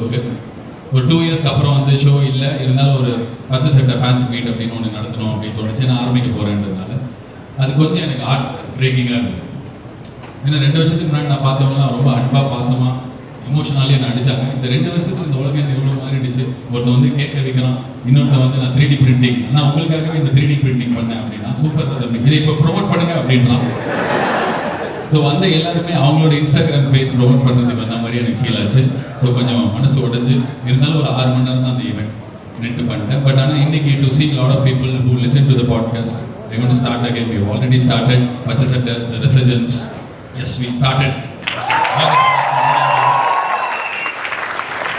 ஷோக்கு. ஒரு 2 இயர்ஸ்க்கு அப்புறம் வந்து ஷோ இல்லை, இருந்தாலும் ஒரு பச்சை சட்டை ஃபேன்ஸ் மீட் அப்படின்னு ஒன்று நடத்தணும் அப்படின்னு தோணுச்சு. நான் ஆரம்பிக்க போகிறேன்றதுனால அது கொஞ்சம் எனக்கு ஹார்ட் பிரேக்கிங்காக இருந்தது. ஏன்னா 2 வருஷத்துக்கு முன்னாடி நான் பார்த்தவங்களாம் ரொம்ப அன்பாக பாசமாக எமோஷனாலே என்ன அடிச்சாங்க. இந்த 2 வருஷத்துக்கு இந்த உலகம் எவ்வளோ மாறிடுச்சு. ஒருத்தன் வந்து கேட்க வைக்கிறான், இன்னொருத்தன் வந்து நான் 3D பிரிண்டிங், நான் உங்களுக்காகவே இந்த 3D பிரிண்டிங் பண்ணேன் அப்படின்னா சூப்பர் தம்பி, இதை இப்போ ப்ரொமோட் பண்ணுங்க அப்படின்றான். ஸோ வந்து எல்லாருமே அவங்களோட இன்ஸ்டாகிராம் பேஜ் ப்ரொமோட் பண்ணுறதுக்கு வந்த மாதிரி எனக்கு ஃபீல் ஆச்சு. ஸோ கொஞ்சம் மனசு உடஞ்சு இருந்தாலும் ஒரு 6 மணி நேரம் தான் அந்த ஈவெண்ட் நின்று பண்ணிட்டேன். பட் ஆனால் இன்னைக்கு to see lot of people who listen to the podcast, we're going to start again. We've already started பச்சை சட்டை, the resurgence. Yes, we started.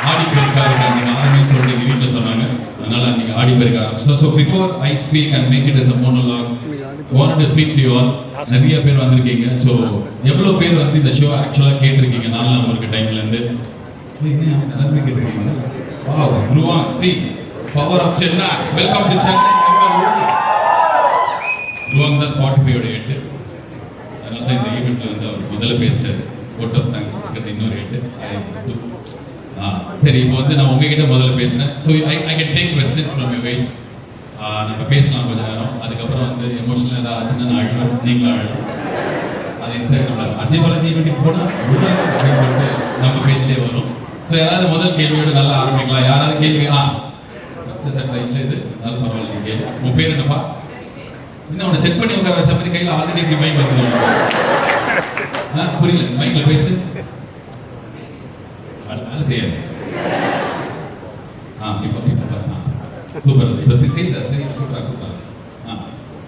ஆடி பெருக்கா இருக்கு அன்றைக்கி ஆரம்பின்னு சொல்லிட்டு எங்கள் வீட்டில் சொன்னாங்க. அதனால் அன்றைக்கி ஆடி பெருக்க ஆரம்பிச்சோம். So before I speak and make it as a monologue, wanted to speak to you all. நிறைய பேர் வந்திருக்கீங்க. ஸோ எவ்வளோ பேர் வந்து இந்த ஷோ ஆக்சுவலாக கேட்டிருக்கீங்க 4 நம்பருக்கு டைம்லேருந்து? எல்லாருமே கேட்டிருக்கீங்க. வாவ், த்ருவாங், சி power of Chennai, welcome to Chennai. Dhruvang தான் ஸ்பாட்டிஃபையோட ஹெட்டு. அதனால தான் இந்த ஈவெண்ட்டில் வந்து அவர் இதில் பேசிட்டார். vote of thanks கொடுக்குறது இன்னொரு ஹெட்டு. சரி, இப்போ வந்து நான் உங்ககிட்ட முதல்ல பேசுகிறேன். So I can take questions from you guys. நம்ம பேசலாம் கொஞ்சம் நேரம். அதுக்கப்புறம் வந்து எமோஷனல் ஏதாவது ஆச்சுன்னா நான் அழுவேன், நீங்களும் அழுவேன். அது இன்ஸ்டாகிராமில் அஜய் பாலாஜி வீட்டுக்கு போனால் அழுவேன் அப்படின்னு சொல்லிட்டு நம்ம பேஜ்லேயே வரும். ஸோ யாராவது முதல் கேள்வியோடு நல்லா ஆரம்பிக்கலாம். யாராவது கேள்வி? பச்சை சட்டை இல்லை, இது அதனால பரவாயில்ல. கேள்வி, உன் பேர் என்னப்பா? இன்னும் அவனை செட் பண்ணி உட்கார வச்ச மாதிரி கையில் ஆல்ரெடி இப்படி மைக் வந்து புரியல, மைக்கில் பேசு. வேலை செய்யாது. இப்போ சூப்பர். இப்போ செய்தார் தெரியும்.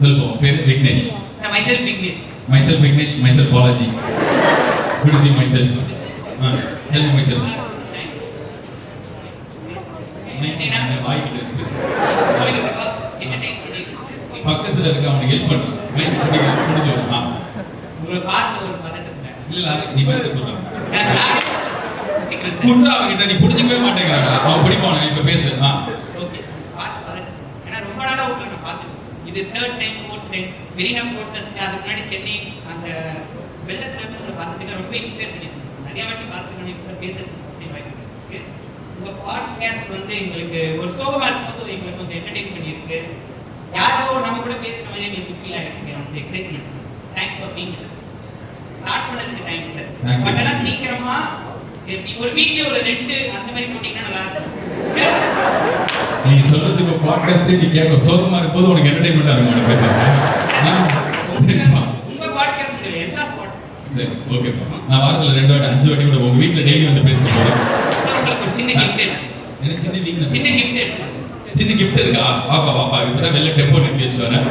சொல்லுவோம். பேர் Vignesh. myself Vignesh. myself Vignesh, myself Balaji. Good to see myself. Tell me myself. பக்கத்துல இருக்க அவனுக்கு ஹெல்ப் பண்ணு. மைக் பிடிச்சு வரும். உங்களை பார்த்து ஒரு பதட்டத்துல இல்ல, நீ மைக் போடுறான் குண்டா அவன்கிட்ட நீ பிடிச்சிக்கவே மாட்டேங்கிறாடா. அவன் பிடிப்பான. இப்ப பேசு. ஓகே, பார்த்து பதட்டம். ஏன்னா ரொம்ப நாளா உங்களை நான் பார்த்துட்டேன். இது 3rd time 4th time Marina protest, அதுக்கு முன்னாடி சென்னை அந்த வெள்ளத்துல உங்களை பார்த்துட்டு ரொம்ப இன்ஸ்பயர் பண்ணியிருக்கேன். நிறைய வாட்டி பார்த்துட்டு இப்போ பேசுறது வாய்ப்பு. உங்க பாட்காஸ்ட் வந்து எங்களுக்கு ஒரு சோகமா இருக்கும்போது எங்களுக்கு கொஞ்சம் என்டர்டெயின் பண்ணியிருக்கு. யாரோ நம்ம கூட பேசுற மாதிரி எங்களுக்கு ஃபீல் ஆகிருக்கு. அந்த excitement. Thanks for being with us. Start பண்ணதுக்கு தேங்க்ஸ் சார். பட் ஆனால் சீக்கிரமா ஒரு வீக்லி ஒரு 2 அந்த மாதிரி போட்டீங்கன்னா நல்லா இருக்கும். நீ சொல்றதுக்கு பாட்காஸ்ட் நீ கேட்க சோகமா இருக்கும்போது உனக்கு என்டர்டெயின்மெண்டா இருக்கும் பேசுறேன். உங்க பாட்காஸ்ட் இல்ல, எல்லா ஸ்பாட். சரி, ஓகேப்பா. நான் வாரத்துல 2 வாட்டி 5 வாட்டி கூட உங்க வீட்ல டெய்லி வந்து பேசுறேன். சார் உங்களுக்கு ஒரு சின்ன கிஃப்ட். என்ன சின்ன வீக்னஸ்? சின்ன கிஃப்ட். சின்ன கிஃப்ட் இருக்கா? வாப்பா இப்பதான் வெளில டெம்போ நிறுத்தி வச்சுட்டு வரேன்.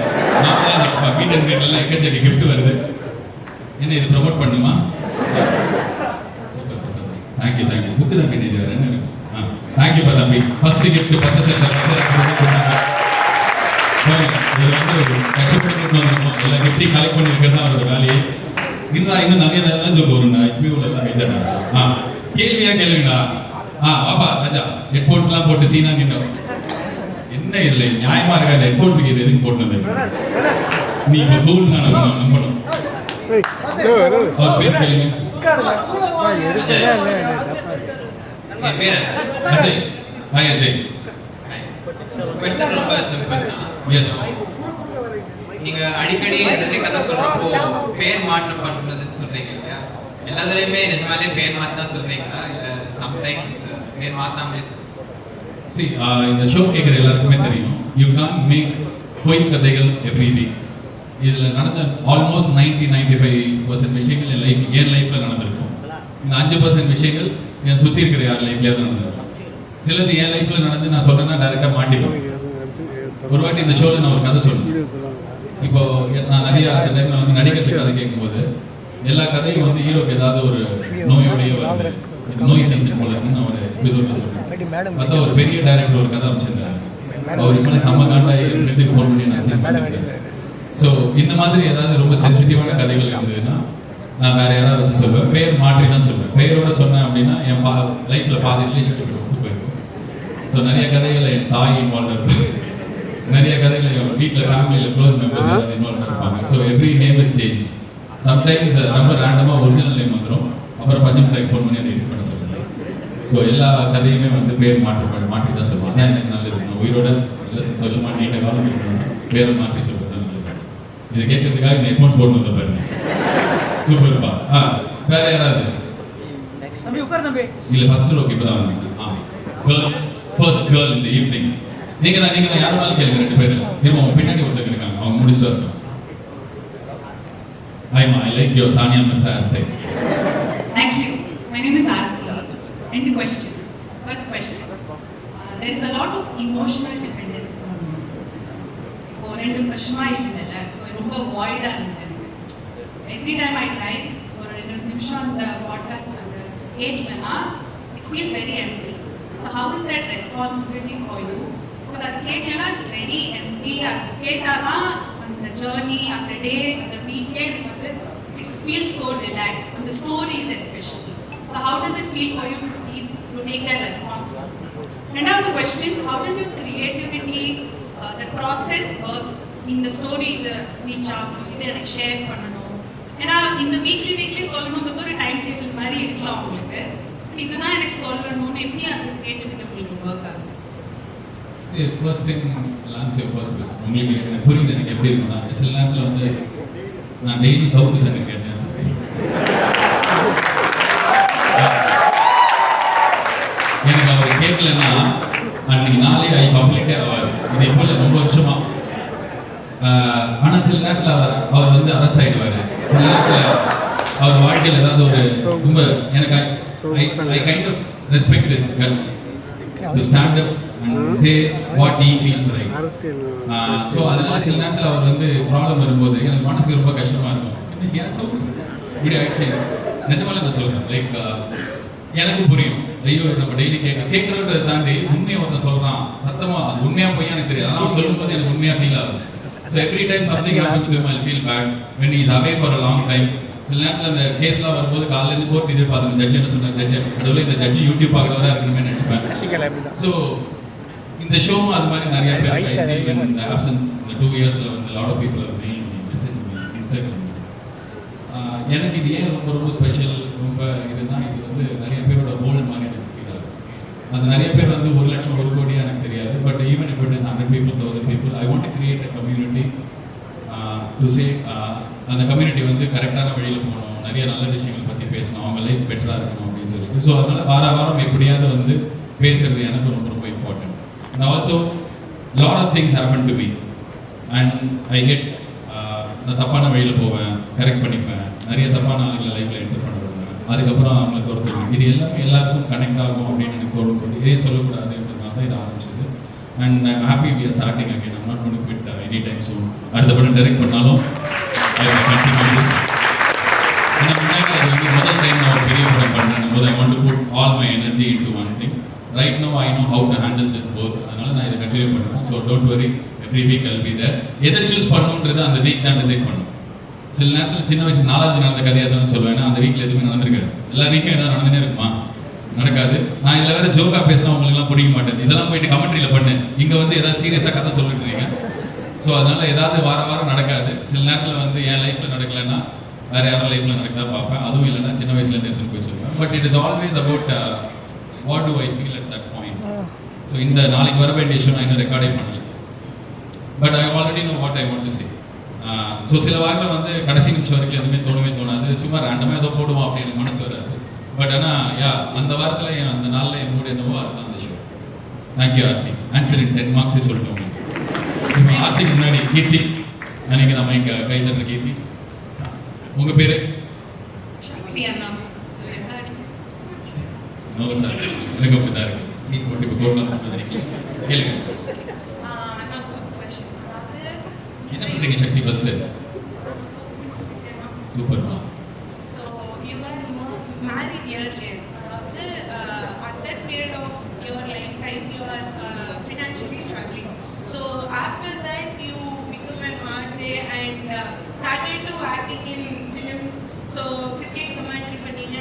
நான் வீட்டு எல்லாம் எக்கச்சக்க கிஃப்ட் வருது. என்ன இது ப்ரொமோட் பண்ணுமா? தேங்க்யூ. புக்கு தான் பின்னாடி வேறு என்ன இருக்கு? தேங்க்யூப்பா தம்பி. ஃபர்ஸ்ட் கிஃப்ட் பச்சை சட்டை. இது வந்து ஒரு கஷ்டப்பட்டு கொண்டு வந்திருக்கோம். எல்லா கிஃப்டையும் கலெக்ட் பண்ணி வைக்கிறது தான் அவரோட வேலையை. இருந்தா இன்னும் நிறைய நேரம் சொல்ல வரும்டா. இப்பயும் உள்ள எல்லாம் கைதட்டா. கேள்வியா கேளுங்களா? வாப்பா ராஜா, ஹெட்ஃபோன்ஸ்லாம் போட்டு சீனா நின்னோம். என்ன இதுல நியாயமா இருக்காது? ஹெட்ஃபோன்ஸுக்கு இது எதுக்கு போட்டு நீ இப்போ கூகுள் நான் நம்பணும். அவர் பேர் கேளுங்க. அஜய். ஹாய் அஜய். क्वेश्चन ரொம்ப சிம்பிள் தான். எஸ். நீங்க அடிக்கடி நிறைய கதை சொல்றப்போ பேர் மாற்றம் பண்றதுன்னு சொல்றீங்க இல்லையா? எல்லாத்துலயுமே நிஜமாலே பேர் மாத்தா சொல்றீங்களா இல்ல சம்டைம்ஸ் பேர் மாத்தாமலே? See, இந்த ஷோ கேட்குற எல்லாருக்குமே தெரியும். யூ கான் மேக் பொய் கதைகள் எவ்ரி வீக். இதில் நடந்த ஆல்மோஸ்ட் 90-95% விஷயங்கள் என் லைஃப்பில் நடந்திருக்கும். இந்த 5% விஷயங்கள் என் சுற்றி இருக்கிற யார் லைஃப்லேயாவது நடந்திருக்கும். சிலது என் லைஃப்பில் நடந்து நான் சொல்கிறேன்னா டைரெக்டாக மாட்டிப்பேன். ஒரு வாட்டி இந்த ஷோவில் நான் ஒரு கதை சொன்னேன். இப்போ நான் நிறைய அந்த டைமில் வந்து நடிக்கிறதுக்கு கதை கேட்கும்போது எல்லா கதையும் வந்து ஹீரோக்கு ஏதாவது ஒரு நோயோடைய நோய் சீசன் போல இருக்குன்னு நான் ஒரு எபிசோடில் சொல்றேன். பார்த்தா ஒரு பெரிய டைரக்டர் ஒரு கதை அமைச்சிருந்தாரு. அவர் இவ்வளோ செம்ம காண்டாகி ஃப்ரெண்டுக்கு ஃபோன் பண்ணி நான் சீன் பண்ணிட்டேன். ஸோ இந்த மாதிரி ஏதாவது ரொம்ப சென்சிட்டிவான கதைகள் இருந்ததுன்னா நான் வேற யாராவது வச்சு சொல்லுவேன். பேர் மாற்றி தான் சொல்லுவேன். பெயரோட சொன்னேன் அப்படின்னா என் லைஃப்பில் பாதி ரிலேஷன்ஷிப் விட்டு போயிருக்கும். ஸோ நிறைய கதைகள் என் தாய் இன்வால்வ் இருக்கும். நிறைய கதைகள் என் வீட்டில் ஃபேமிலியில் க்ளோஸ் மெம்பர்ஸ் இன்வால்வ் இருப்பாங்க. So every name is change. Sometimes ரொம்ப ரேண்டமாக ஒரிஜினல் நேம் வந்துடும். அப்புறம் பஞ்சம் டைப் ஃபோன் பண்ணி அதை எடிட் பண்ண சொல்லுவேன். ஸோ எல்லா கதையுமே வந்து பேர் மாற்றி தான் சொல்லுவாங்க. அதான் எனக்கு நல்லது. நான் உயிரோட நல்ல சந்தோஷமா நீண்ட காலம் இருக்கணும். பேரை மாற்றி சொல்றது தான் நல்லது. இதை கேட்கறதுக்காக இந்த ஹெட்ஃபோன்ஸ் போட்டு வந்த பாருங்க. சூப்பர்ப்பா. வேற யாராவது? இல்ல ஃபர்ஸ்ட் ரோக்கு இப்பதான் வந்தாங்க. கேர்ள், ஃபர்ஸ்ட் கேர்ள் இந்த ஈவினிங். நீங்க தான் யாரோனாலும் கேளுங்க. 2 பேர் அவங்க பின்னாடி ஒருத்தங்க இருக்காங்க. அவங்க முடிச்சுட்டு வரணும். Hi, I like your Sania Mirza hairstyle. Thank you. My name is Aarti. End question. First question. There is a lot of emotional dependence on me. இப்போ 2 வருஷமா இருக்கல, ஸோ ரொம்ப வாய்டா இருந்தது. Every time I try ஒரு 2 நிமிஷம் அந்த podcast அந்த கேட்கலனா it feels very empty. So how is that responsibility for you? Because அது கேட்கலனா it's very empty. அது கேட்டாதான் அந்த ஜர்னி, அந்த டே, அந்த வீக்கெண்ட் வந்து it feels so relaxed. And the stories especially. So how does it feel for you to take that responsibility? And now the question, how does your creativity, the process works in the story, the reach out, இதை எனக்கு share பண்ணணும். ஏன்னா இந்த weekly சொல்லணுங்கிறது ஒரு time table மாதிரி இருக்கலாம் உங்களுக்கு. இதுதான் எனக்கு சொல்லணும்னு எப்படி அந்த கிரியேட்டிவிட்டி உங்களுக்கு ஒர்க் ஆகும்? சரி, first thing launch your first question. உங்களுக்கு எனக்கு புரியுது எனக்கு எப்படி இருக்கும்னா, சில நேரத்தில் வந்து நான் டெய்லி சவுக்கு சங்கர் கேட்டேன். எனக்கு அவர் கேட்கலன்னா அன்னைக்கு நாளே கம்ப்ளீட்டே ஆகாது. இது இப்போ இல்லை, ரொம்ப வருஷமா. ஆனால் சில நேரத்தில் அவர் வந்து அரெஸ்ட் ஆகிடுவார். சில நேரத்தில் அவர் வாழ்க்கையில் ஏதாவது ஒரு ரொம்ப எனக்கு I kind of respect this guts to stand up and say what he feels right. So அதனால சில நேரத்தில் அவர் வந்து ப்ராப்ளம் வரும்போது எனக்கு மனசுக்கு ரொம்ப கஷ்டமாக இருக்கும். ஏன் சவுக்கு இப்படி ஆயிடுச்சு. நிஜமாலே நான் சொல்கிறேன், லைக் எனக்கு புரியும். ஐயோ நம்ம டெய்லி கேட்கறத தாண்டி உண்மையை ஒருத்தன் சொல்கிறான் சத்தமாக, அது உண்மையாக போய் எனக்கு தெரியாது. ஆனால் அவன் சொல்லும்போது எனக்கு உண்மையாக ஃபீல் ஆகும். So every time something happens to him I feel bad when he is away for a long time. சில நேரத்தில் அந்த கேஸ்லாம் வரும்போது காலையிலேருந்து கோர்ட் இதே பார்த்துருங்க. ஜட்ஜ் என்ன சொன்னார், ஜட்ஜ் கடவுளே இந்த ஜட்ஜி யூடியூப் பார்க்குறவரா இருக்கணுமே நினச்சிப்பேன். ஸோ இந்த ஷோவும் அது மாதிரி நிறைய பேர் இந்த ஆப்சன்ஸ் இந்த 2 இயர்ஸில் வந்து lot of people have mail message Instagram. எனக்கு இது ஏன் ரொம்ப ரொம்ப ஸ்பெஷல், ரொம்ப இதுனா இது வந்து நிறைய பேரோட ஹோல் மாதிரி எனக்கு ஃபீல் ஆகும். அது நிறைய பேர் வந்து 1 லட்சம் 1 கோடி எனக்கு தெரியாது. But even if it is 100 people 1000 people, I want to create a community to say அந்த கம்யூனிட்டி வந்து கரெக்டான வழியில் போகணும், நிறைய நல்ல விஷயங்கள் பற்றி பேசணும், அவங்க லைஃப் பெட்டராக இருக்கணும் அப்படின்னு சொல்லிட்டு. ஸோ அதனால் வாரம் எப்படியாவது வந்து பேசுறது எனக்கு ரொம்ப ரொம்ப important. And also lot of things happen to me and I get நான் தப்பான வழியில் போவேன், கரெக்ட் பண்ணிப்பேன், நிறைய தப்பான ஆளுங்களை லைஃப்பில் என்டர் பண்ணுவேன், அதுக்கப்புறம் அவங்கள துரத்துவேன். இது எல்லாமே எல்லாருக்கும் கனெக்ட் ஆகும் அப்படின்னு எனக்கு தோணும். இதே சொல்லக்கூடாதுன்றதுனால தான் இது ஆரம்பிச்சது. And I am happy we are starting again. I'm not going to quit any time soon. அடுத்த படம் டைரக்ட் பண்ணாலும் ஐ வில் கண்டினியூ திஸ். இந்த முன்னாடி அது வந்து முதல் டைம் நான் ஒரு பெரிய படம் பண்ணுறேன் போது I want to put all my energy into one thing. Right now I know how to handle this both. அதனால நான் இதை கண்டினியூ பண்ணுறேன். So don't worry, every week I'll be there. எதை சூஸ் பண்ணணுன்றது அந்த வீக் தான் டிசைட் பண்ணும். சில நேரத்தில் சின்ன வயசு 4வது நடந்த கதையாக தான் சொல்லுவேன். அந்த வீக்கில் எதுவுமே நடந்திருக்காது. எல்லா வீக்கும் எதாவது நடந்துனே இருக்குமா? நடக்காது. நான் இதில் வேறு ஜோக்காக பேசினா உங்களுக்குலாம் பிடிக்க மாட்டேன். இதெல்லாம் போயிட்டு கமெண்ட்ரியில் பண்ணு, இங்கே வந்து ஏதாவது சீரியஸாக கதை சொல்லிட்டுறீங்க. ஸோ அதனால் ஏதாவது வாரம் நடக்காது. சில நேரத்தில் வந்து என் லைஃப்பில் நடக்கலைன்னா வேறு யாரும் லைஃப்பில் நடக்குதா பார்ப்பேன். அதுவும் இல்லைன்னா சின்ன வயசுலேருந்து எடுத்துகிட்டு போய் சொல்லுவேன். But it is always about what to I feel at that point. So இந்த நாளைக்கு வர வேண்டிய ஷோ நான் இன்னும் ரெக்கார்டே பண்ணல. But I already know what I want to say. So சில வாரத்தில் வந்து கடைசி நிமிஷம் வரைக்கும் எதுவுமே தோணாது. சும்மா ரேண்டமாக ஏதோ போடுவோம் அப்படின்னு எனக்கு மனசு வராது. பட் ஆனால் அந்த வாரத்தில் அந்த நாளில் என் மூடு என்னவோ அதுதான் அந்த show. Thank you Aarthi. Answer in 10 மார்க்ஸே சொல்லிட்டு உங்களுக்கு. இப்போ ஆர்த்திக்கு முன்னாடி கீர்த்தி, நீங்கள் நம்ம இங்கே கை தட்டுற கீர்த்தி. உங்கள் பேர்? நோ சார், எனக்கு அப்படி தான் இருக்குது. சீட் போட்டு இப்போ கோர்ட்லாம் போட்டு கேளுங்க. என்ன பண்ணுறீங்க Shakti first? Super. So you were married earlier. At that period of your lifetime, you are financially struggling. So after that, you become an RJ and started to acting in films. So cricket commentary பண்ணீங்க,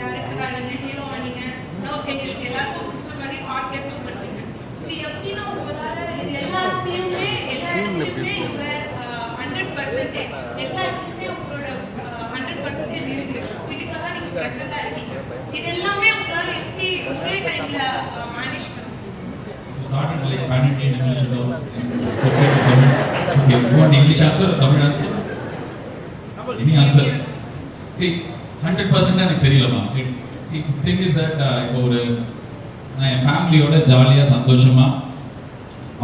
director ஆனீங்க, hero ஆனீங்க. Now எங்களுக்கு எல்லாருக்கும் பிடிச்ச மாதிரி podcast பண்றீங்க. இது எப்படின்னா உங்களால இது எல்லாத்தையுமே எல்லா இடத்துலையுமே you were 100%. எல்லா இடத்துலையுமே உங்களோட 100% இருக்கு. ஃபிசிக்கலாக நீங்கள் ப்ரெசென்ட்டாக இருக்கீங்க. இது எல்லாமே உங்களால் எப்படி pan Indian English and all. Spoken in Tamil. Okay, you want English answer or Tamil answer? Any answer? See, 100% எனக்கு தெரியலமா. See, thing is that இப்போ ஒரு நான் என் ஃபேமிலியோட ஜாலியாக சந்தோஷமாக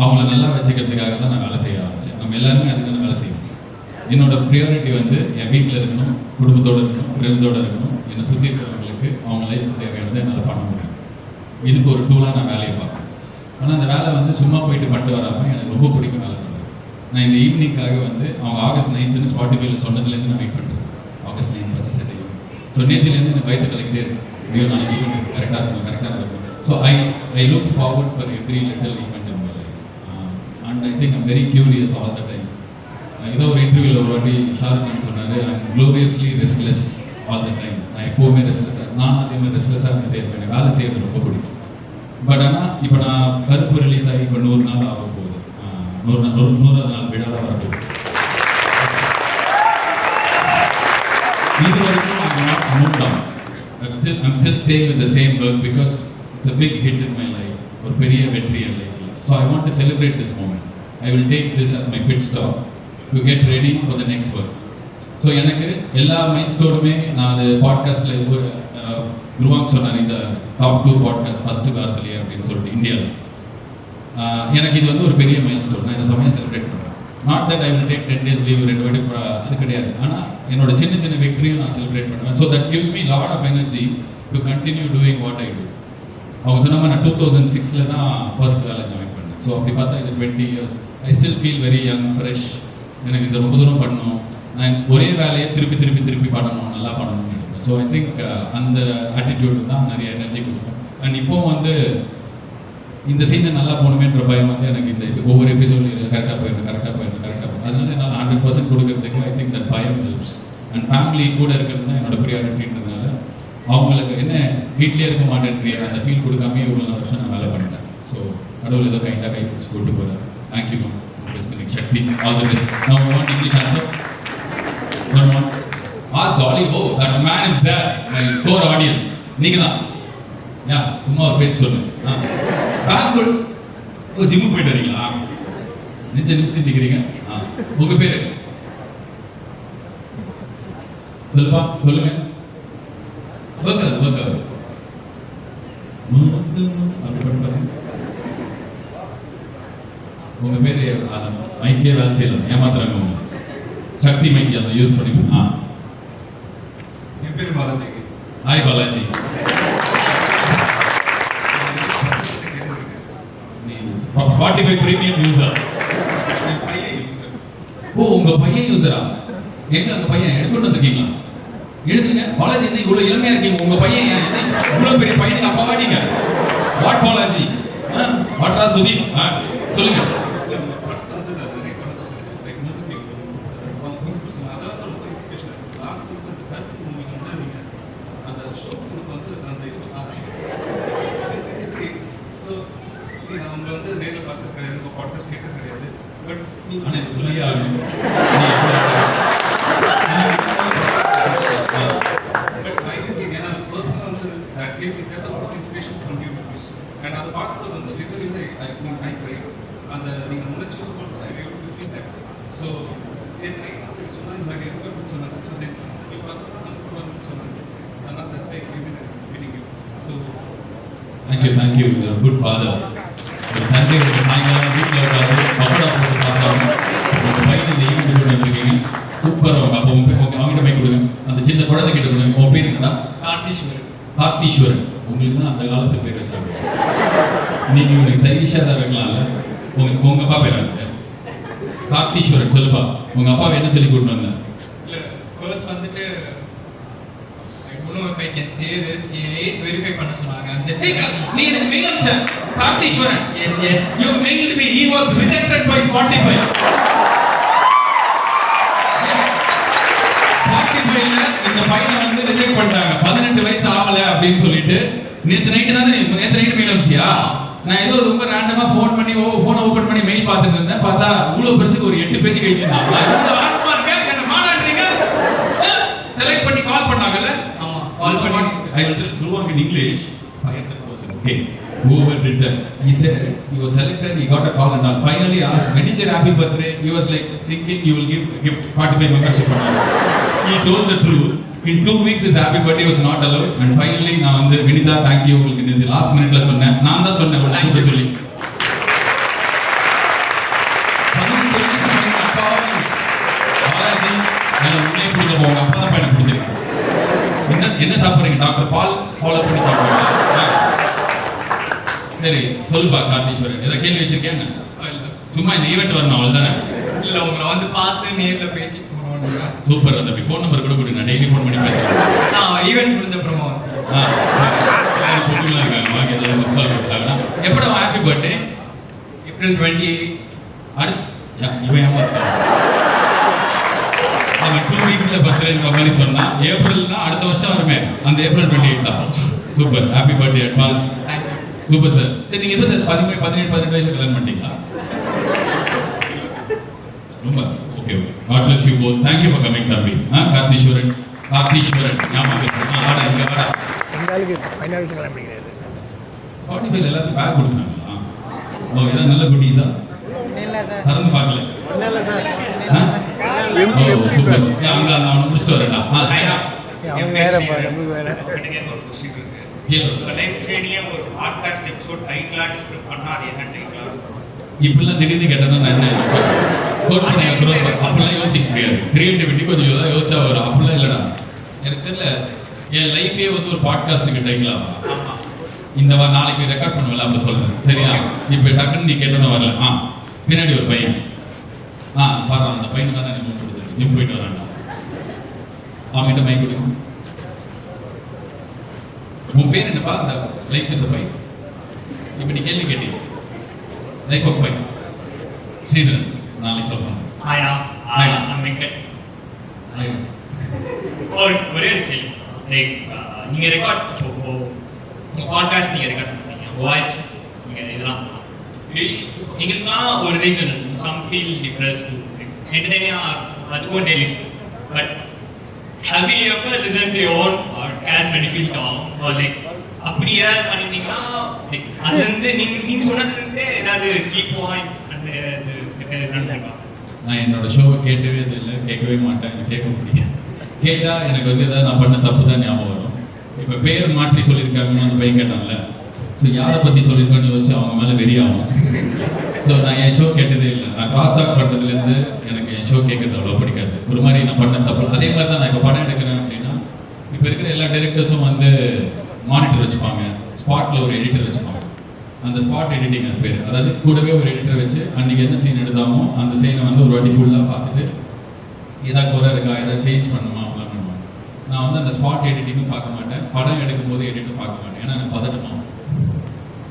அவங்கள நல்லா வச்சுக்கிறதுக்காக தான் நான் வேலை செய்ய ஆரம்பித்தேன். நம்ம எல்லாருமே அதுக்கு தான் வேலை செய்யணும். என்னோட ப்ரியாரிட்டி வந்து என் வீட்டில் இருக்கணும், குடும்பத்தோடு இருக்கணும், ஃப்ரெண்ட்ஸோடு இருக்கணும், என்னை சுற்றி இருக்கிறவங்களுக்கு அவங்க லைஃப்க்கு தேவையானதை என்னால் பண்ண முடியும். இதுக்கு ஒரு டூலாக நான் வேலையை பார்ப்பேன். ஆனால் அந்த வேலை வந்து சும்மா போயிட்டு பட்டு வராமல் எனக்கு ரொம்ப பிடிக்கும் வேலை பண்ணுறது. நான் இந்த ஈவினிங்காக வந்து அவங்க ஆகஸ்ட் 9th ஸ்பாட்டிஃபைல சொன்னதுலேருந்து நான் வெயிட் பண்ணுறேன். ஆகஸ்ட் 9 வச்சு செட் ஆகிடும். ஸோ நேற்றுலேருந்து எனக்கு வயிற்று கலக்கிட்டே இருக்கு. ஐயோ நாளைக்கு ஈவெண்ட் கரெக்டாக இருக்கும். So I look forward for every little event in my life. And I think I'm very curious all the time. ஏதோ ஒரு இன்டர்வியூவில் ஒரு வாட்டி ஷாருக் கான் சொன்னார், I'm gloriously restless all the time. நான் எப்போவுமே ரெஸ்ட்லெஸ்ஸாக, நான் அதே மாதிரி ரெஸ்ட்லெஸ்ஸாக இருந்துகிட்டே இருப்பேன். எனக்கு வேலை செய்யறது ரொம்ப பிடிக்கும். பட் ஆனால் இப்போ நான் கருப்பு ரிலீஸ் ஆகி இப்போ 100 நாள் ஆக போகுது. 100வது நாள் விழாவாக வரப்போகுது. இது வரைக்கும் I'm not moved on. I'm still staying with the same work because it's a big hit in my life. ஒரு பெரிய வெற்றி என் லைஃப்ல. So I want to celebrate this moment. I will take this as my pit stop to get ready for the next work. So எனக்கு எல்லா mind ஸ்டோனுமே நான் அது பாட்காஸ்ட்டில் ஒரு துருவாங் சொன்னார், இந்த டாப் 2 பாட்காஸ்ட் ஃபஸ்ட்டு வாரத்துலேயே அப்படின்னு சொல்லிட்டு இந்தியாவில். எனக்கு இது வந்து ஒரு பெரிய மைண்ட் ஸ்டோன். நான் இந்த சமயம் செலிப்ரேட் பண்ணுறேன். Not that I will take 10 days leave 2 வாட்டி அது கிடையாது. ஆனால் என்னோட சின்ன சின்ன வெற்றியும் நான் செலிப்ரேட் பண்ணுவேன். So that gives me lot of energy to continue doing what I do. அவங்க சொன்ன மாதிரி நான் 2006 தான் ஃபர்ஸ்ட் வேலை ஜாயின் பண்ணேன். ஸோ அப்படி பார்த்தா இது 20 years. I still feel very young, fresh. எனக்கு இந்த ரொம்ப தூரம் பண்ணணும், நான் ஒரே வேலையை திருப்பி பண்ணணும், நல்லா பண்ணணும்னு நினைப்பேன். ஸோ ஐ திங்க் அந்த ஆட்டிடியூட் தான் நிறைய எனர்ஜி கொடுக்கும். அண்ட் இப்போது வந்து இந்த சீசன் நல்லா போகணுமேன்ற பயம் வந்து எனக்கு இந்த ஒவ்வொரு எபிசோட்லையும் கரெக்டாக போயிடணும். அதனால என்னால் 100% கொடுக்கறதுக்கு ஐ திங்க் தட் பயம் ஹெல்ப்ஸ். அண்ட் ஃபேமிலி கூட இருக்கிறது தான் என்னோட ப்ரியாரிட்டின்றதுனால அவங்களுக்கு என்ன வீட்லேயே இருக்க மாட்டேன்றி அந்த ஃபீல் கொடுக்காமே இவ்வளோ வருஷம் நான் வேலை பண்ணிட்டேன். ஸோ கடவுள் ஏதோ கை பிடிச்சி கூட்டு போகிறார். Thank you ma'am. Best Shakthi. All the best. Now we want English answer. Don't want. Ask Jolly. Oh, that man is there. My core audience. நீங்க தான். யா, சும்மா ஒரு பேச்சு சொல்லு. பேக்வர்ட். ஓ, ஜிம்முக்கு போயிட்டு வரீங்களா? நெஞ்ச நிமித்தி நிக்கிறீங்க. உங்க பேரு? சொல்லுப்பா, சொல்லுங்க. ஒர்க் ஆகுது. அப்படி பண்ணி உங்க பேரு மைக்கே வேலை செய்யலாம், ஏமாத்துறாங்க உங்க. சக்தி மைக்கே அதை யூஸ் பண்ணி. என் பேர் Balaji. Hi Balaji. Spotify premium user. என் பையன் யூசர். ஓ, உங்க பையன் யூசரா? எங்க உங்க பையன் எடுத்துட்டு வந்திருக்கீங்களா? எழுதுங்க. பாலாஜி என்ன இவ்வளவு இளமையா இருக்கீங்க? உங்க பையன் என்ன இவ்வளவு பெரிய பையனுக்கு அப்பாவா நீங்க? வாட் பாலாஜி? வாட்ரா சுதீப்? சொல்லுங்க. அவங்க வந்து நேரில் பார்த்தது கிடையாது, உங்கள் பாட்காஸ்ட் கேட்டது கிடையாது. பட் ஆனால் இது சொல்லியே ஆகணும். பட் ஐ திங்க் ஏன்னா பர்சனலாக வந்து that game me that's a lot of inspiration from you guys. And அதை பார்க்கும்போது வந்து லிட்டரலி ஐ ட்ரை அந்த நீங்கள் முன்னாடி சூஸ் பண்ணுறது I will do feel that. So நேற்று நைட் அப்படி சொன்னால் இந்த மாதிரி இருக்குன்னு சொன்னாங்க. ஸோ தென் போய் பார்த்தோம்னா நம்ம கூட வந்து சொன்னாங்க. அதனால் that's why I meeting you. So thank you you are good father. ஒரு சண்டே ஒரு சாயங்காலம் வீட்டில் இருக்காது, பக்கோடா போட்டு சாப்பிட்டாங்க. உங்கள் பையன் இந்த ஈவெண்ட் கொண்டு வந்திருக்கீங்க, சூப்பர். அவங்க அப்போ அவங்ககிட்ட போய் கொடுங்க, அந்த சின்ன குழந்தை கிட்ட கொடுங்க. உன் பேர் என்னடா? கார்த்தீஸ்வரன். உங்களுக்கு தான் அந்த காலத்து பேர் வச்சாங்க. நீங்கள் உங்களுக்கு ஸ்டைலிஷாக தான் வைக்கலாம்ல. உங்கள் அப்பா பேர் என்ன? கார்த்தீஸ்வரன். சொல்லுப்பா, உங்கள் அப்பாவை என்ன சொல்லி கூட்டு வந்தேன்? இல்லை, ஃபர்ஸ்ட் வந்துட்டு I can say this, age verify பண்ண சொன்னாங்க. நீ எனக்கு மெயில் அனுப்பிச்ச Kartheeswaran. Yes. You mailed me. He was rejected by Spotify. Spotify-ல இந்த பையனை வந்து ரிஜெக்ட் பண்ணிட்டாங்க. 18 வயசு ஆகல அப்படின்னு சொல்லிட்டு. நேத்து நைட் மெயில் அனுப்பிச்சியா? நான் ஏதோ ரொம்ப ரேண்டமா ஃபோன் பண்ணி ஃபோனை ஓபன் பண்ணி மெயில் பார்த்துட்டு இருந்தேன். பார்த்தா இவ்வளவு பெருசுக்கு ஒரு 8 பேஜ் எழுதிருந்தாங்க. இவ்வளவு ஆர்வமா இருக்க என்ன மாட்டான்றீங்க? செலக்ட் பண்ணி கால் பண்ணாங்கல்ல? ஆமா, கால் பண்ணி I will do in English. 500%. Okay. whoever did that. He said he was selected, he got a call and all. Finally asked, when is your happy birthday? He was like thinking you will give gift Spotify membership. He told the truth. In 2 weeks his happy birthday was not allowed. And finally நான் வந்து Vinitha thank you உங்களுக்கு இந்த last மினிட்ல சொன்னேன். நான் தான் சொன்னேன் உங்களுக்கு சொல்லி. 18 வயசு பையன் அப்பாவும் பாலாஜி நான் உன்னை பிடிக்க போங்க அப்பா தான் பையனை பிடிச்சிருக்கு. என்ன சாப்பிடுறீங்க டாக்டர் பால் ஃபாலோ பண்ணி சாப்பிடுறீங்க. சரி சொல்லுப்பா கார்த்தீஸ்வரன் ஏதாவது கேள்வி வச்சிருக்கேன் என்ன சும்மா இந்த ஈவெண்ட் வரணும் அவள் தானே இல்ல உங்களை வந்து பார்த்து நேர்ல பேசி போறோம்னா சூப்பர் தம்பி ஃபோன் நம்பர் கூட கொடு நான் டெய்லி ஃபோன் பண்ணி பேசுறேன் நான் ஈவெண்ட் முடிஞ்ச அப்புறமா யாரும் பொண்ணுலாம் இருக்காங்க வாங்கி ஏதாவது மிஸ் கால் பண்ணிட்டாங்கன்னா எப்படா ஹாப்பி பர்த்டே ஏப்ரல் 28 அடுத்து இவன் ஏமாத்தான் அவன் 2 வீக்ஸ்ல பர்த்டேன்ற மாதிரி சொன்னா ஏப்ரல்னா அடுத்த வருஷம் வருமே அந்த ஏப்ரல் 28 தான் super happy birthday advance thank you super sir சரி நீங்க எப்போ சார் 17 வயசுல கல்யாணம் பண்ணிட்டீங்களா ரொம்ப okay God bless you both. Thank you for coming தம்பி கார்த்தீஸ்வரன் ஞாபகம் வச்சு ஆடா இங்க ஆடா எங்களுக்கு ஃபைனலுக்கு கிளம்பிக்கிறது 45 எல்லாத்துக்கும் பேக் கொடுத்துனாங்களா ஓ இதான் நல்ல குட்டீஸா திறந்து பார்க்கல ஓ சூப்பர் அங்க அவனை முடிச்சுட்டு வரேன்டா அவங்க வேற நமக்கு வேற உங்க லைஃப் ஜேர்னியே ஒரு பாட்காஸ்ட் எபிசோட் டைட்டிலா டிஸ்கிரைப் பண்ணா அது என்ன டைட்டிலா இப்பெல்லாம் திடீர்னு கேட்டா நான் என்ன அப்படிலாம் யோசிக்க முடியாது கிரியேட்டிவிட்டி கொஞ்சம் யோசிச்சா வரும் அப்படிலாம் இல்லடா எனக்கு தெரியல என் லைஃபே வந்து ஒரு பாட்காஸ்ட்டுக்கு டைட்டிலாவா இந்த நாளைக்கு ரெக்கார்ட் பண்ணுவல அப்ப சொல்றேன் சரியா இப்ப டக்குன்னு நீ கேட்டோன்னு வரல பின்னாடி ஒரு பையன் பாரு அந்த பையன் தான் எனக்கு பிடிச்சது ஜிம் போயிட்டு வரான்டா அவன்கிட்ட மைக் கொடுங்க உன் பேர் என்னப்பா அந்த லைஃப் இஸ் அ பை இப்போ நீ கேள்வி கேட்டீங்க லைஃப் ஆஃப் பை ஸ்ரீதரன் நாளைக்கு சொல்றேன் ஹாய்டா Hi. நான் வெங்கட் ஒரே ஒரு கேள்வி லைக் நீங்க ரெக்கார்ட் உங்க பாட்காஸ்ட் நீங்க ரெக்கார்ட் பண்ணுறீங்க வாய்ஸ் நீங்க இதெல்லாம் எங்களுக்குலாம் ஒரு reason some feel depressed entertaining அதுக்கும் டெய்லிஸ் but have you ever listened to your own podcast when you feel down or like அப்படி ஏதாவது பண்ணிருந்தீங்கன்னா லைக் அது வந்து நீங்க சொன்னதுலேருந்தே ஏதாவது கீப் பாயிண்ட் அந்த நடந்துருக்கா நான் என்னோட ஷோவை கேட்டவே இல்லை கேட்கவே மாட்டேன் எனக்கு கேட்க பிடிக்கும் கேட்டால் எனக்கு வந்து ஏதாவது நான் பண்ண தப்பு தான் ஞாபகம் வரும் இப்போ பேர் மாற்றி சொல்லியிருக்காங்கன்னு அந்த பையன் கேட்டான்ல ஸோ யாரை பற்றி சொல்லியிருக்கோன்னு யோசிச்சு அவங்க மேலே வெறியாகும் ஸோ நான் என் ஷோ கேட்டதே இல்லை நான் கிராஸ் டாக் பண்ணுறதுலேருந்து எனக்கு என் ஷோ கேட்கறது அவ்வளோ பிடிக்காது ஒரு மாதிரி நான் பண்ண தப்பு அதே மாதிரி தான் நான் இப்போ படம் எடுக்கிறேன் அப்படின்னா இப்போ இருக்கிற எல்லா டைரக்டர்ஸும் வந்து மானிட்டர் வச்சுப்பாங்க ஸ்பாட்டில் ஒரு எடிட்டர் வச்சுப்பாங்க அந்த ஸ்பாட் எடிட்டிங் அது பேர் அதாவது கூடவே ஒரு எடிட்டர் வச்சு அன்றைக்கி என்ன சீன் எடுத்தாமோ அந்த சீனை வந்து ஒரு வாட்டி ஃபுல்லாக பார்த்துட்டு ஏதாவது குறை இருக்கா ஏதாவது சேஞ்ச் பண்ணுமா அப்படிலாம் பண்ணுவாங்க நான் வந்து அந்த ஸ்பாட் எடிட்டிங்கும் பார்க்க மாட்டேன் படம் எடுக்கும்போது எடிட்டும் பார்க்க மாட்டேன் ஏன்னா எனக்கு பதட்டமா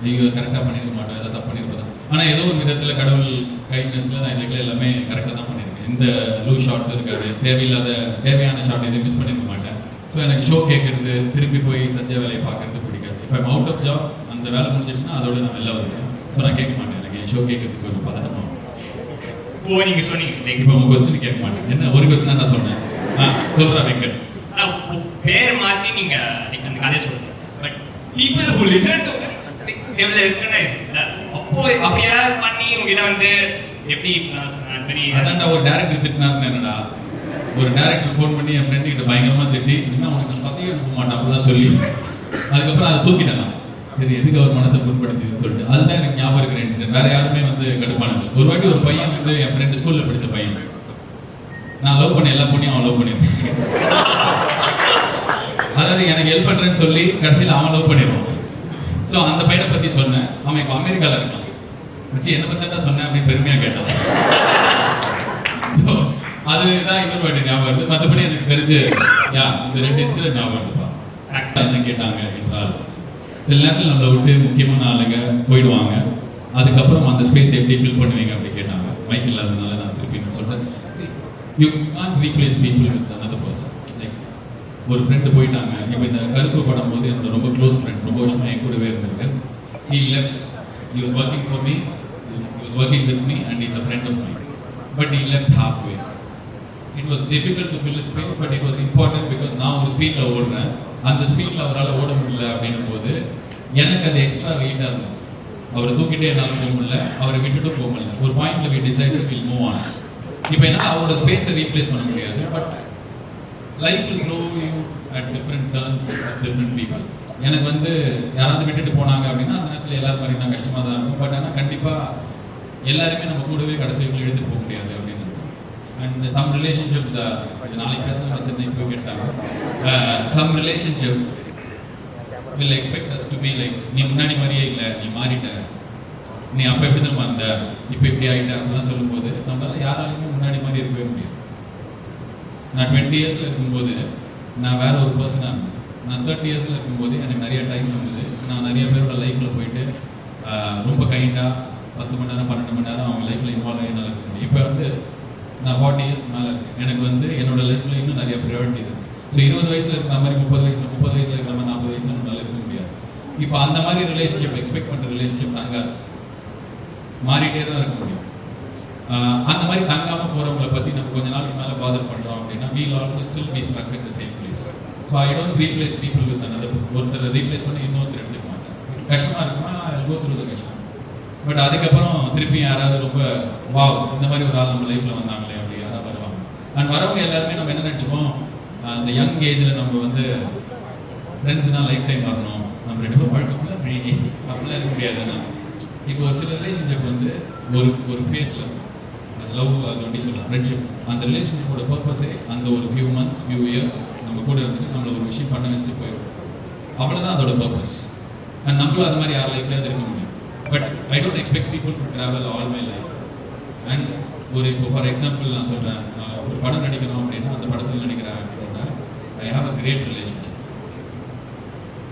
ஐயோ கரெக்டாக பண்ணியிருக்க மாட்டேன் ஏதாவது தப்பு பண்ணியிருப்பேன் ஆனால் ஏதோ ஒரு விதத்தில் கடவுள் கைட்னஸில் நான் இதுக்குள்ள எல்லாமே கரெக்டாக தான் பண்ணியிருக்கேன் எந்த லூஸ் ஷார்ட்ஸ் இருக்காது தேவையான ஷார்ட் எதுவும் மிஸ் பண்ணியிருக்க மாட்டேன் ஸோ எனக்கு ஷோ கேட்கறது திருப்பி போய் சத்யா வேலையை பார்க்கறது பிடிக்காது if I'm out of job அந்த வேலை முடிஞ்சிச்சுன்னா அதோட நான் வெளில வருவேன் ஸோ நான் கேட்க மாட்டேன் எனக்கு என் ஷோ கேட்கறதுக்கு கொஞ்சம் பதட்டமா இப்போ நீங்க சொன்னீங்க லைக் இப்போ உங்கள் கொஸ்டின் கேட்க மாட்டேன் என்ன ஒரு கொஸ்டின் தான் நான் சொன்னேன் சொல்கிறேன் வெங்கட் பேர் மாற்றி நீங்க லைக் அந்த கதையை சொல்றீங்க but people who listen to they will recognize அப்போ அப்படி ஏதாவது பண்ணி உங்ககிட்ட வந்து எப்படி நான் சொன்னேன் பெரிய அதான்டா ஒரு டேரக்டர் திட்டினாருன்னு என்னடா ஒரு டேரக்டர் ஃபோன் பண்ணி என் ஃப்ரெண்டு கிட்ட பயங்கரமா திட்டி இன்னும் அவனுக்கு நான் பதவி அனுப்ப மாட்டான் அப்படிலாம் சொல்லி அதுக்கப்புறம் அதை தூக்கிட்டேன் நான் சரி எதுக்கு அவர் மனசை புண்படுத்தின்னு சொல்லிட்டு அதுதான் எனக்கு ஞாபகம் இருக்கிற இன்சிடென்ட் வேற யாருமே வந்து கடுப்பானது ஒரு வாட்டி ஒரு பையன் வந்து என் ஃப்ரெண்டு ஸ்கூல்ல படிச்ச பையன் நான் லவ் பண்ண எல்லா பொண்ணையும் அவன் லவ் பண்ணிருக்கேன் அதாவது எனக்கு ஹெல்ப் பண்றேன்னு சொல்லி கடைசியில் அவன் லவ் பண்ணிடுவான் ஸோ அந்த பையனை பத்தி சொன்னேன் அவன் இப்போ அமெரிக்காவில் இருக்கான் வச்சு என்னை பற்றி தான் சொன்னேன் அப்படின்னு பெருமையாக கேட்டான் ஸோ அதுதான் இன்னொரு வாட்டி ஞாபகம் வருது மற்றபடி எனக்கு தெரிஞ்சு இந்த 2 இன்சிடென்ட் ஞாபகம் வருதுப்பா என்ன கேட்டாங்க என்றால் சில நேரத்தில் நம்மளை விட்டு முக்கியமான ஆளுங்க போயிடுவாங்க அதுக்கப்புறம் அந்த ஸ்பேஸ் எப்படி ஃபில் பண்ணுவீங்க அப்படி கேட்டாங்க மைக் இல்லாததுனால நான் திருப்பி சொல்கிறேன் you can't replace people with another person like ஒரு ஃப்ரெண்டு போயிட்டாங்க இப்போ இந்த கருப்பு படம் போது என்னோட ரொம்ப க்ளோஸ் ஃப்ரெண்ட் ரொம்ப வருஷமாக என் கூடவே இருந்தது he left he was working for me he was working with me and he's a friend of mine but he left halfway it was difficult to fill his space but it was important because நான் ஒரு ஸ்பீடில் ஓடுறேன் அந்த ஸ்பீடில் அவரால் ஓட முடியல அப்படின்னும் போது எனக்கு அது எக்ஸ்ட்ரா வெயிட்டாக இருந்தது. அவரை தூக்கிட்டே என்னால் போக முடியல, அவரை விட்டுட்டு போக முடியல. ஒரு பாயிண்ட்ல we decided will move on. இப்போ என்னால் அவரோட ஸ்பேஸை ரீப்ளேஸ் பண்ண முடியாது, but life will throw you at different turns different people. எனக்கு வந்து யாராவது விட்டுட்டு போனாங்க அப்படின்னா அந்த நேரத்தில் எல்லாரும் மாதிரி தான் கஷ்டமாக தான் இருக்கும். பட் ஆனால் கண்டிப்பாக எல்லாருமே நம்ம கூடவே கடைசி வரைக்கும் எழுதிட்டு போக முடியாது அப்படின்னு. அண்ட் சம் ரிலேஷன்ஷிப்ஸ் நாளைக்கு பேசலாம் வச்சிருந்தேன், இப்போ கேட்டாங்க. Some relationship will expect us to be like, நீ முன்னாடி மாதிரியே இல்லை, நீ மாறிட்ட, நீ அப்போ எப்படி தான் இருந்த, இப்போ இப்படி ஆகிட்ட அப்படிலாம் சொல்லும்போது நம்மளால யாராலையுமே முன்னாடி மாதிரி இருக்கவே முடியாது. நான் 20 இயர்ஸில் இருக்கும்போது நான் வேற ஒரு பர்சனாக இருந்தேன். நான் 30 இயர்ஸில் இருக்கும்போது எனக்கு நிறைய டைம் இருந்தது. நான் நிறைய பேரோட லைஃப்பில் போயிட்டு ரொம்ப கைண்டாக 10 மணி நேரம் 12 மணி நேரம் அவங்க லைஃப்பில் இன்வால்வ் ஆகி நல்லா இருக்கு. இப்போ வந்து நான் 40 இயர்ஸ் மேலே இருக்கேன். எனக்கு வந்து என்னோட லைஃப்பில் இன்னும் நிறைய ப்ரையாரிட்டிஸ் இருக்குது. ஸோ 20 வயசில் இருக்கிற மாதிரி 30 வயசில் இருக்கிற மாதிரி 40 வயசில் நம்மளால இருக்க முடியாது. இப்போ அந்த மாதிரி ரிலேஷன்ஷிப், எக்ஸ்பெக்ட் பண்ணுற ரிலேஷன்ஷிப் தாங்காது, மாறிட்டே தான் இருக்க முடியும். அந்த மாதிரி தங்காமல் போகிறவங்களை பற்றி நம்ம கொஞ்ச நாளுக்கு மேலே பாதர் பண்ணுறோம் அப்படின்னா we'll also still be stuck at the same place. So I don't replace people with another. ஒருத்தரை ரீப்ளேஸ் பண்ணி இன்னொருத்தர் எடுத்துக்க மாட்டேன். கஷ்டமாக இருக்குமா, I'll go through the கஷ்டம். பட் அதுக்கப்புறம் திருப்பி யாராவது ரொம்ப வாவ் இந்த மாதிரி ஒரு ஆள் நம்ம லைஃப்பில் வந்தாங்களே அப்படி யாராவது வருவாங்க. அண்ட் வரவங்க எல்லாருமே நம்ம என்ன நினச்சிப்போம், அந்த யங் ஏஜில் நம்ம வந்து ஃப்ரெண்ட்ஸ்னால் லைஃப் டைம் வரணும், நம்ம 2 பேரும் வாழ்க்கை ஃபுல்லாக அப்படிலாம் இருக்க முடியாதுன்னா. இப்போ ஒரு சில ரிலேஷன்ஷிப் வந்து ஒரு ஃபேஸில் அது லவ், அது எப்படி சொல்லலாம், ஃப்ரெண்ட்ஷிப், அந்த ரிலேஷன்ஷிப்போட பர்பஸே அந்த ஒரு ஃபியூ மந்த்ஸ் ஃபியூ இயர்ஸ் நம்ம கூட இருந்துச்சு நம்மளை ஒரு விஷயம் பண்ண வச்சுட்டு போயிடும். அவ்வளோதான் அதோட பர்பஸ். அண்ட் நம்மளும் அது மாதிரி யார் லைஃப்லேயாவது இருக்க முடியும். But I don't expect people to travel all my life. And இப்போ ஃபார் எக்ஸாம்பிள் நான் சொல்கிறேன், ஒரு படம் நடிக்கிறோம் அப்படின்னா அந்த படத்தில் நடிக்கிற ஆக்டரோட I have a great relationship.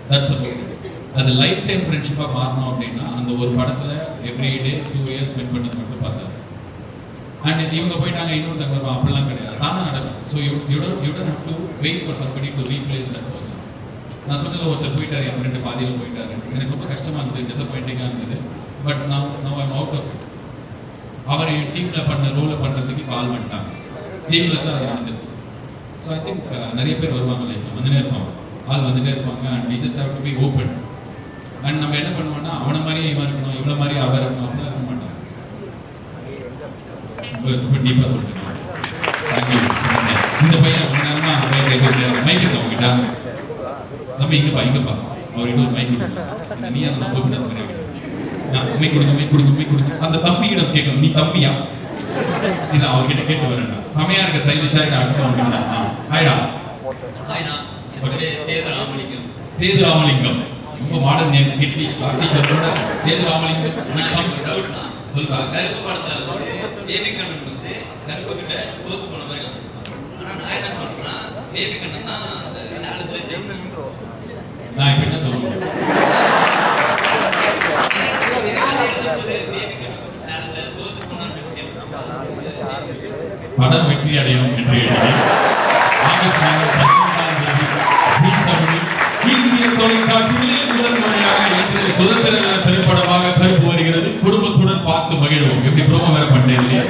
That's about it. அது லைஃப் டைம் ஃப்ரெண்ட்ஷிப்பாக மாறணும் அப்படின்னா அந்த ஒரு படத்தில் எவ்ரி டே 2 இயர்ஸ் ஸ்பெண்ட் பண்ணது மட்டும் பார்த்தாரு. அண்ட் இவங்க போயிட்டாங்க இன்னொருத்தங்க வருவாங்க, அப்படிலாம் கிடையாது, தானே நடக்கும். So you don't have to wait for somebody to replace that person. நான் சொன்னதில் ஒருத்தர் போயிட்டார், என் ஃப்ரெண்டு பாதியில் போயிட்டாரு, எனக்கு ரொம்ப கஷ்டமாக இருந்தது, டிசப்பாயிண்டிங்காக இருந்தது. But now I'm out of it. அவர் என் டீமில் பண்ண ரோலை பண்ணுறதுக்கு கால் பண்ணிட்டாங்க, சீம்லெஸ்ஸாக அது நடந்துருச்சு. ஸோ ஐ திங்க் நிறைய பேர் வருவாங்க லைஃப்பில், வந்துட்டே இருப்பாங்க, ஆள் வந்துட்டே இருப்பாங்க. And we just have to be open. And நம்ம என்ன பண்ணுவோம்னா அவனை மாதிரியே இவன் இருக்கணும், இவ்வளோ மாதிரி அவர் இருக்கணும் அப்படிலாம் இருக்க மாட்டாங்க. ரொம்ப டீப்பாக சொல்கிறேன். தேங்க்யூ. இந்த பையன் ரொம்ப நேரமாக அந்த பையன் கைது மைக் இருக்கு அவங்ககிட்ட, நம்ம இங்கப்பா அவர்கிட்ட ஒரு மைக் கொடுங்க, நீ அதை நம்ம கிட்ட மைக் கொடுங்க. அந்த தம்பியிடம் கேட்கணும், நீ தம்பியா இல்லை அவர்கிட்ட கேட்டு வரேன்டா. செமையா இருக்க ஸ்டைலிஷாக அடுத்து அவங்ககிட்ட ஆயிடா. சேது ராமலிங்கம், ரொம்ப மாடர்ன் நேம், கிட்லிஷோட சேது ராமலிங்கம். சொல்லுங்க. கருப்பு படத்துல வந்து பேபி கண்ணன் வந்து கருப்பு கிட்ட தோத்து போன மாதிரி காமிச்சிருப்பாங்க. ஆனா நான் என்ன சொல்றேன்னா பேபி கண்ணன் தான் அந்த சேலத்துல ஜெயிச்சு. நான் இப்ப என்ன சொல்றேன், படம் வெற்றி அடையும் என்று எழுதி ஆகஸ்ட் மாதம் 15ஆம் தேதி இந்திய தொலைக்காட்சிகளில் முதல் முறையாக இன்று சுதந்திர தின திரைப்படமாக கருப்பு வருகிறது. குடும்பத்துடன் பார்த்து மகிழ்வோம். எப்படி ப்ரோமோ வேற பண்ணேன் இல்லையா?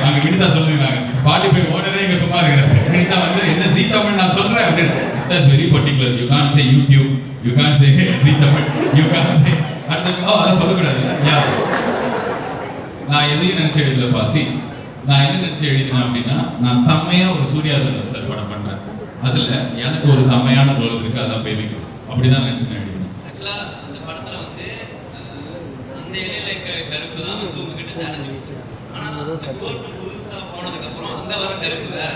அங்க வினிதா சொல்லுங்கிறாங்க, பாட்டி போய் ஓனரே இங்க சும்மா இருக்கிறாரு. வினிதா வந்து என்ன ஜீ தமிழ் நான் சொல்றேன் அப்படின்னு. That's very particular. You can't say YouTube, you can't say Zee Tamil, you can't say அடுத்து அதெல்லாம் சொல்லக்கூடாது. யா நான் எதையும் நினைச்சு எழுதலப்பா. நான் என்ன நினைச்சு எழுதினேன் அப்படின்னா, நான் செம்மையா ஒரு சூர்யா சார் படம் பண்றேன், அதுல எனக்கு ஒரு செம்மையான ரோல் இருக்கு, அதான் பேபிக்கு. அப்படிதான் நினைச்சு நான் எழுதினேன். ஆக்சுவலா அந்த படத்துல வந்து அந்த இலையில கருப்பு தான் வந்து உங்ககிட்ட சேலஞ்ச் கொடுக்கும். ஆனா அந்த கோர்ட்டு புதுசா போனதுக்கு அப்புறம் அங்க வர கருப்பு வேற.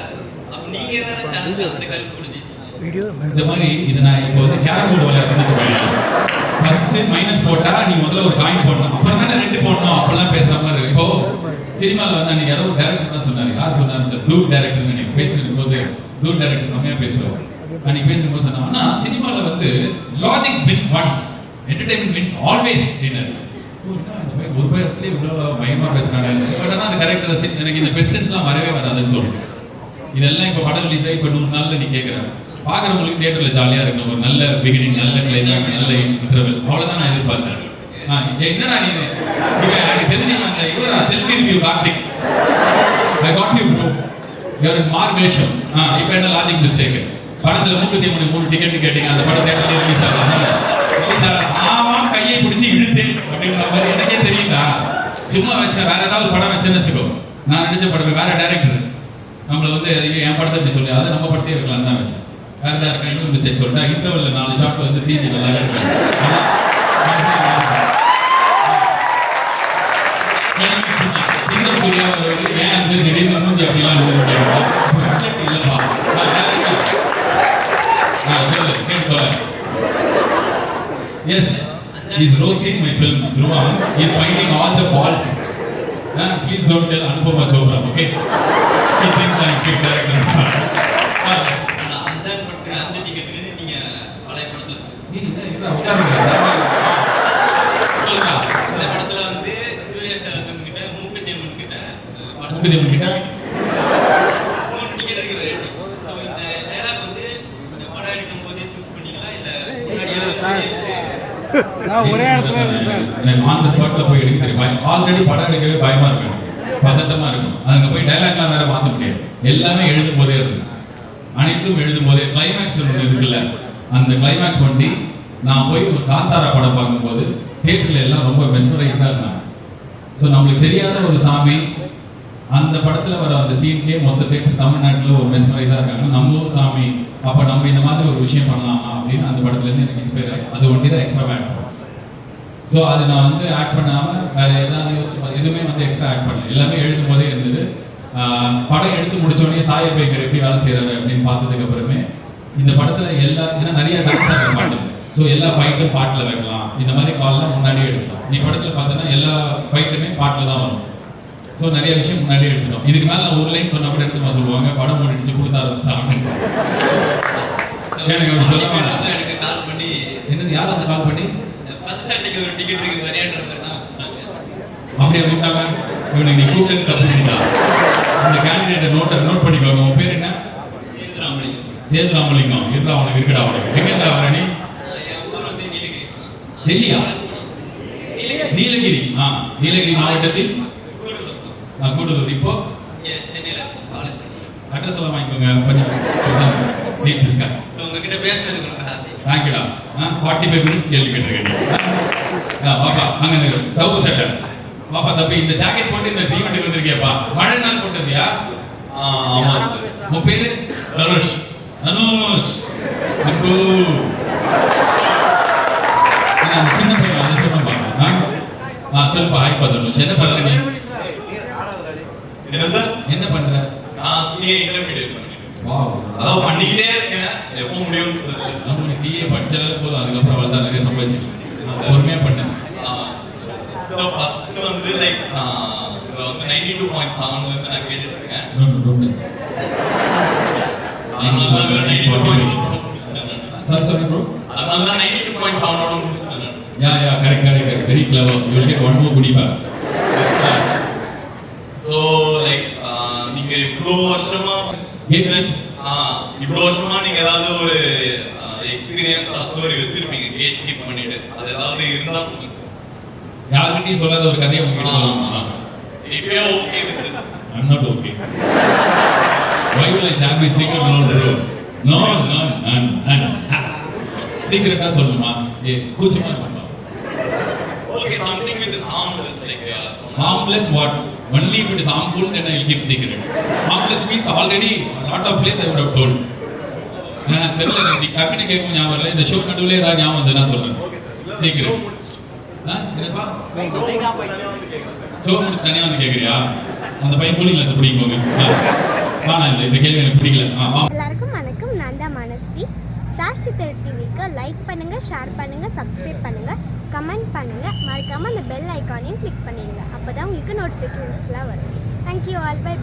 அப்ப நீங்க தானே சேலஞ்ச் அந்த கருப்பு முடிஞ்சிச்சு. இந்த மாதிரி இது நான் இப்போ வந்து கேரம் போர்டு விளையாடுறேன்னு வச்சுக்கோங்க. ஃபர்ஸ்ட் மைனஸ் போட்டா நீ முதல்ல ஒரு காயின் போடணும், அப்புறம் தானே 2 போடணும், அப்பெல்லாம் பேசுற மாதிரி. இப்போ சினிமாவில் வந்து அன்னைக்கு யாரோ டேரக்டர் தான் சொன்னார், யார் சொன்னார், இந்த ப்ளூ டேரக்டர் நீங்கள் பேசிட்டு போது ப்ளூ டேரக்டர் செம்மையாக பேசுவார். அன்னைக்கு பேசிட்டு போது சொன்னா, ஆனால் சினிமாவில் வந்து logic win once, entertainment wins always dinner. ஒரு பேரத்துலேயே இவ்வளோ பயமாக பேசுகிறாங்க. பட் ஆனால் அது கரெக்டாக தான். எனக்கு இந்த கொஸ்டின்ஸ்லாம் வரவே வராதுன்னு தோணுச்சு. இதெல்லாம் இப்போ படம் ரிலீஸ் ஆகி இப்போ 100 நாளில் நீ கேட்குற பார்க்குறவங்களுக்கு தியேட்டரில் ஜாலியாக இருக்கணும், ஒரு நல்ல பிகினிங், நல்ல கிளைமேக்ஸ், நல்ல இன்டர்வல், அவ்வளோதான் நான் எதிர்பார்த்தேன். என்னடா நீ எனக்கு தெரிஞ்ச அந்த இவரா selfie review Karthik, I got you bro, your மார்வேஷம். இப்போ என்ன லாஜிக் மிஸ்டேக், படத்தில் 303 டிக்கெட் கேட்டீங்க, அந்த படம் தியேட்டர்லேயே ரிலீஸ் ஆகலாம். இல்லை சார் ஆமா கையை பிடிச்சி இழுத்தேன் அப்படின்ற மாதிரி எனக்கே தெரியல. சும்மா வச்சேன், வேற ஏதாவது படம் வச்சேன்னு வச்சுக்கோ, நான் நடிச்ச படம் வேற டைரக்டர் நம்மள வந்து என் படத்தை இப்படி சொல்லி அதை நம்ம படத்தையே வைக்கலாம் தான் வச்சேன். வேற ஏதாவது இருக்கா இன்னும் மிஸ்டேக் சொல்லிட்டா இன்டர்வல்ல 4 ஷாட் வந்து சிஜி நல்லாவே இருக்கு. சூர்யா வருவது ஏன் அந்த திடீர்னு மூஞ்சி அப்படிலாம் இல்லப்பா சொல்லு கேட்டு போல. S is roasting my film Dhruvam. He is finding all the faults. Please don't tell Anupama Chopra, okay? He thinks I am big director. Anjaan படத்துக்கு 5 டிக்கெட்டுக்கு நீங்க பழைய படத்துல சொல்லுங்க. இந்த படத்துல வந்து சூர்யா சார் கிட்ட மூக்குத்தேமன் கிட்ட 3 டிக்கெட் இருக்கு வெரைட்டி. ஸோ இந்த டயலாக் வந்து இந்த படம் எடுக்கும் போதே சூஸ் பண்ணீங்களா இல்ல முன்னாடியே ஒரே இடத்துல எனக்கு ஆன் தி ஸ்பாட்ல போய் எடுக்க தெரியும். ஆல்ரெடி படம் எடுக்கவே பயமா இருக்கும், பதட்டமா இருக்கும். அங்க போய் டைலாக்லாம் வேற மாத்த முடியாது, எல்லாமே எழுதும் போதே இருக்கு. அனைத்தும் எழுதும் போதே கிளைமேக்ஸ் ஒன்று இருக்குல்ல, அந்த கிளைமேக்ஸ் வண்டி நான் போய் ஒரு காந்தாரா படம் பார்க்கும்போது தியேட்டர்ல எல்லாம் ரொம்ப மெஸ்மரைஸ்டா இருந்தாங்க. ஸோ நம்மளுக்கு தெரியாத ஒரு சாமி அந்த படத்துல வர அந்த சீனுக்கே மொத்த தேட்டர் தமிழ்நாட்டில் ஒரு மெஸ்மரைஸா இருக்காங்க. நம்ம ஊர் சாமி, அப்ப நம்ம இந்த மாதிரி ஒரு விஷயம் பண்ணலாமா அப்படின்னு அந்த படத்துல இருந்து எனக்கு இன்ஸ்பயர் ஆகி அது ஒண்டி தான் எக்ஸ்ட்ரா ஆட் பண்ணேன். ஸோ அது நான் வந்து ஆட் பண்ணாம வேற ஏதாவது யோசிச்சு எதுவுமே வந்து எக்ஸ்ட்ரா ஆட் பண்ணல, எல்லாமே எழுதும் போதே இருந்தது. படம் எடுத்து முடிச்ச உடனே சாய பேக்கர் எப்படி வேலை செய்யறாரு அப்படின்னு பார்த்ததுக்கு அப்புறமே இந்த படத்துல எல்லா ஏன்னா நிறைய டான்ஸ் ஆடுற பாட்டு, ஸோ எல்லா ஃபைட்டும் பாட்டில் வைக்கலாம், இந்த மாதிரி கால்லாம் முன்னாடியே எடுத்துக்கலாம். நீ படத்துல பார்த்தோன்னா எல்லா ஃபைட்டுமே பாட்டில் தான் வரும். ஸோ நிறைய விஷயம் முன்னாடியே எடுத்துட்டோம். இதுக்கு மேலே நான் ஒரு லைன் சொன்னா கூட எடுத்துமா சொல்லுவாங்க, படம் முடிச்சு கொடுத்த ஆரம்பிச்சிட்டாங்க. எனக்கு அப்படி சொல்ல வேண்டாம். எனக்கு கால் பண்ணி என்னது யார் வந்து கால் பண்ணி 10 சட்டைக்கு ஒரு டிக்கெட் இருக்கு வரையான்ற மாதிரி தான் அப்படியே கூப்பிட்டாங்க. இவனுக்கு நீ கூப்பிட்டது தப்பு பண்ணிட்டா. இந்த கேண்டிடேட்டை நோட் பண்ணிக்கோங்க. உன் பேர் என்ன? சேதுராமலிங்கம். இருக்கா அவனுக்கு இருக்குடா அவனுக்கு. எங்க வர நீ? என் ஊர் வந்து நீலகிரி. டெல்லியா? நீலகிரி. நீலகிரி மாவட்டத்தில் கூடலூர். இப்போ சென்னையில காலேஜ் அட்ரஸ் எல்லாம் வாங்கிக்கோங்க. கொஞ்சம் டீப் டிஸ்கஸ். ஸோ உங்ககிட்ட பேசுறதுக்கு ரொம்ப ஹாப்பி. தேங்க்யூடா. 45 மினிட்ஸ் கேள்வி கேட்டிருக்கேன். பாப்பா அங்க சவுக்கு சட்டை பாப்பா தம்பி இந்த ஜாக்கெட் போட்டு இந்த தீவண்டிக்கு வந்திருக்கியப்பா, மழை நாள் போட்டதியா? ஆமா சார். உன் பேரு? தனுஷ். சிம்பு. சின்ன பையன் அதை சொல்லுப்பா. சொல்லுப்பா. ஆயிப்பா தனுஷ். என்ன பண்ற நீ? என்ன சார்? என்ன பண்ற? நான் சிஏ இன்டர்மீடியட் பண்ணிட்டேன். வாவ். அதான் பண்ணிக்கிட்டே இருக்கேன், எப்போ முடியும்னு தெரியல. நம்ம நீ சிஏ படிச்சாலே போதும், அதுக்கப்புறம் வளர்த்தா நிறைய சம்பாதிச்சுக்கலாம். பொறுமையா பண்ணு. ஸோ ஃபர்ஸ்ட் வந்து லைக் நான் இதில் வந்து 92.7 இருந்து நான் கேட்டுட்டு இருக்கேன். அதனால தான் 92.7 முடிச்சிட்டேன். Sorry bro. அதனால தான் 92.7 முடிச்சிட்டேன். Yeah, correct. Very clever. You will get one more goodie bag. So like நீங்க இவ்வளோ வருஷமா நீங்க ஏதாவது ஒரு எக்ஸ்பீரியன்ஸ் ஸ்டோரி வச்சிருப்பீங்க கேட் கீப் பண்ணிட்டு, அது ஏதாவது இருந்தா சொல்லுங்க சார். யாருக்கிட்டையும் சொல்லாத ஒரு கதையை உங்ககிட்ட சொல்லணுமா? If you are okay with it. I'm not okay. Why will I share my secret alone, bro? No. Secret-ஆ சொல்லணுமா? கூச்சமா இருக்குமா? Okay, something which is harmless, like harmless what? Only if it is harmful, then I will keep secret. Harmless means already a lot of place I would have told. தெரியல எனக்கு டக்குனு கேட்கும் ஞாபகம் இல்லை. இந்த ஷோ நடுவில் ஏதாவது ஞாபகம் வந்து நான் சொல்றேன். சீக்கிரம் என்னப்பா ஷோ முடிச்சு தனியாக வந்து கேட்குறியா? அந்த பையன் கூலிங் கிளாஸ் பிடிக்கும்போங்க. இந்த கேள்வி எனக்கு பிடிக்கல. எல்லாருக்கும் வணக்கம். நான் தான் மனஸ்வி. சாஷ்டி தெரு டிவிக்கு லைக் பண்ணுங்க, ஷேர் பண்ணுங்க, சப்ஸ்கிரைப் பண்ணுங்க, கமெண்ட் பண்ணுங்க, மறக்காம அந்த பெல் ஐக்கானையும் கிளிக் பண்ணிடுங்க. அப்பதான் உங்களுக்கு நோட்டிஃபிகேஷன்ஸ்லாம் வரும். Thank you all. பை.